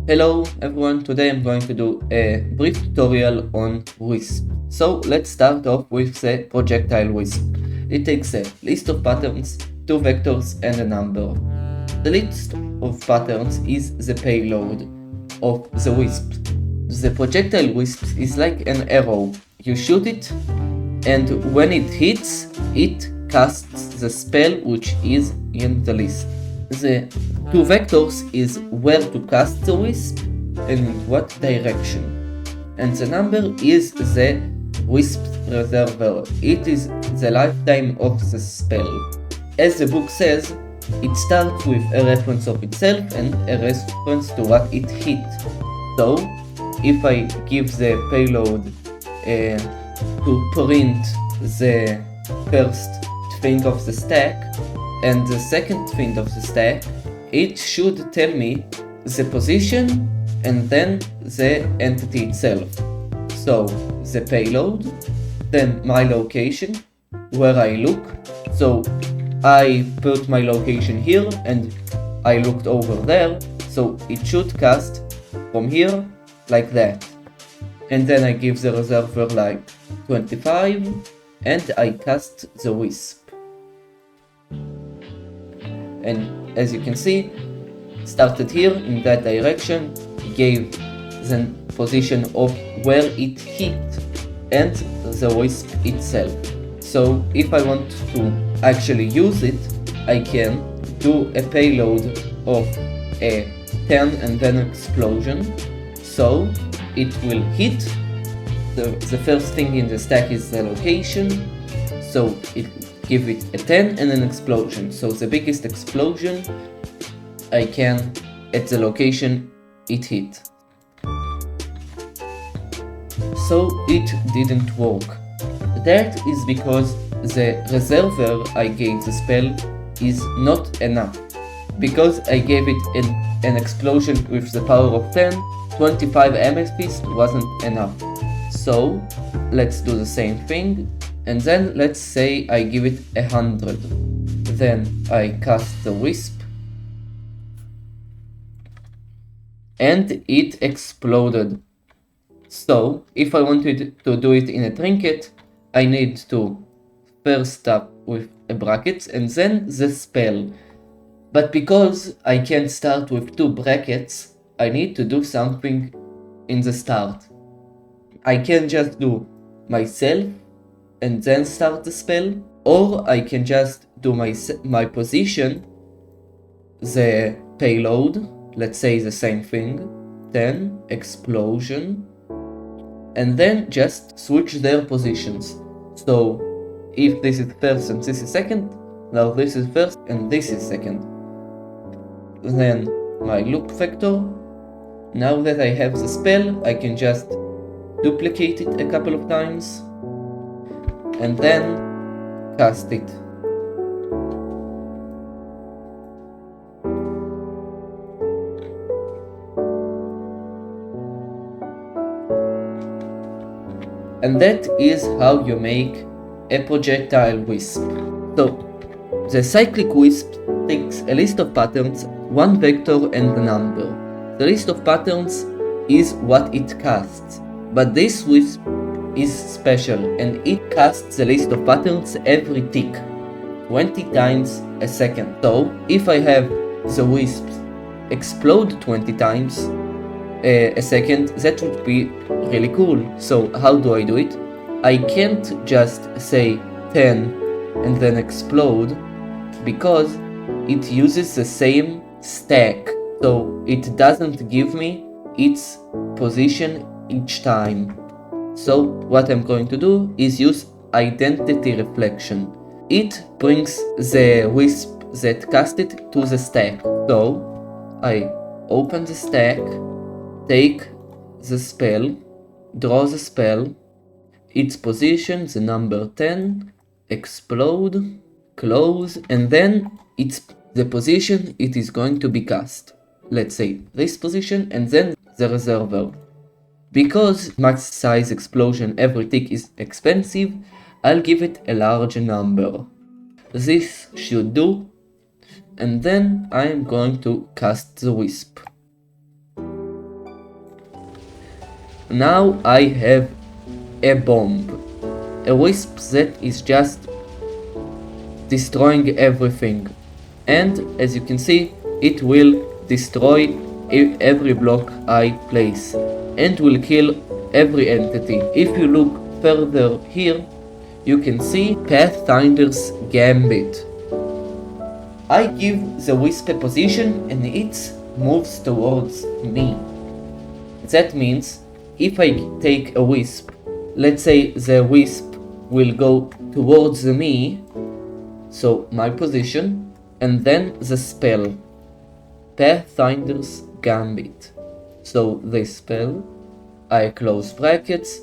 Hello everyone, today I'm going to do a brief tutorial on Wisp. So let's start off with the projectile Wisp. It takes a list of patterns, two vectors and a number. The list of patterns is the payload of the Wisp. The projectile Wisp is like an arrow. You shoot it and when it hits, it casts the spell which is in the list. The two vectors is where to cast the Wisp and in what direction. And the number is the Wisp reservoir. It is the lifetime of the spell. As the book says, it starts with a reference of itself and a reference to what it hit. So, if I give the payload to print the first thing of the stack and the second thing of the stack, it should tell me the position and then the entity itself. So the payload, then my location, where I look. So I put my location here and I looked over there, so it should cast from here like that. And then I give the reservoir like 25 and I cast the Wisp. And as you can see, started here in that direction, gave the position of where it hit and the Wisp itself. So if I want to actually use it, I can do a payload of a 10 and then explosion. So it will hit, the first thing in the stack is the location, so it give it a 10 and an explosion. So the biggest explosion I can at the location it hit. So it didn't work. That is because the reservoir I gave the spell is not enough. Because I gave it an explosion with the power of 10, 25 amethyst wasn't enough. So let's do the same thing. And then let's say I give it 100. Then I cast the Wisp. And it exploded. So if I wanted to do it in a trinket, I need to first start with a bracket and then the spell. But because I can't start with two brackets, I need to do something in the start. I can just do myself and then start the spell, or I can just do my position, the payload, let's say the same thing, then explosion, and then just switch their positions. So if this is first and this is second, now this is first and this is second. Then my loop vector, now that I have the spell, I can just duplicate it a couple of times and then cast it. And that is how you make a projectile Wisp. So the cyclic Wisp takes a list of patterns, one vector and a number. The list of patterns is what it casts, but this Wisp is special and it casts the list of patterns every tick, 20 times a second. So if I have the Wisps explode 20 times a second, that would be really cool. So how do I do it? I can't just say 10 and then explode because it uses the same stack, so it doesn't give me its position each time. So what I'm going to do is use identity reflection. It brings the Wisp that casted to the stack. So I open the stack, take the spell, draw the spell, its position, the number 10, explode, close, and then it's the position it is going to be cast. Let's say this position and then the reservoir. Because max size explosion every tick is expensive, I'll give it a large number. This should do, and then I'm going to cast the Wisp. now I have a bomb. A Wisp that is just destroying everything. And as you can see, it will destroy every block I place and will kill every entity. If you look further here, you can see Pathfinder's Gambit. I give the Wisp a position and it moves towards me. That means if I take a Wisp, let's say the Wisp will go towards me, so my position, and then the spell, Pathfinder's Gambit. So this spell, I close brackets,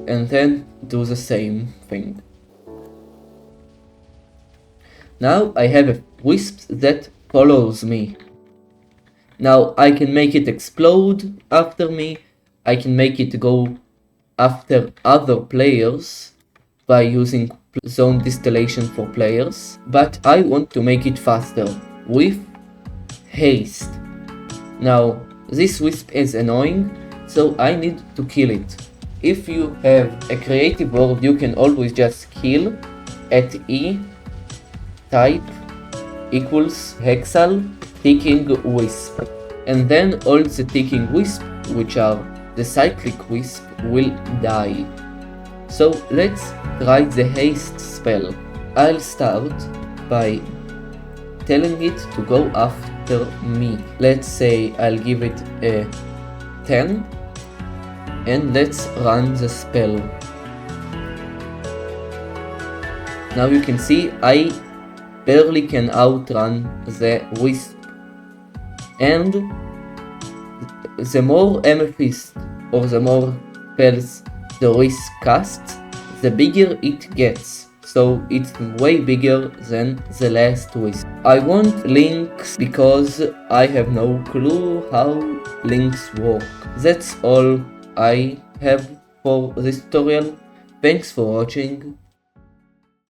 and then do the same thing. Now I have a Wisp that follows me. Now I can make it explode after me, I can make it go after other players by using zone distillation for players, but I want to make it faster with haste. Now this Wisp is annoying, so I need to kill it. If you have a creative world, you can always just kill at E, type equals hexal ticking wisp, and then all the ticking wisp, which are the cyclic wisp, will die. So let's try the haste spell. I'll start by telling it to go after me. Let's say I'll give it a 10, and let's run the spell. Now you can see I barely can outrun the Wisp, and the more amethyst or the more spells the Wisp casts, the bigger it gets, so it's way bigger than the last Wisp. I want links because I have no clue how links work. That's all I have for this tutorial. Thanks for watching.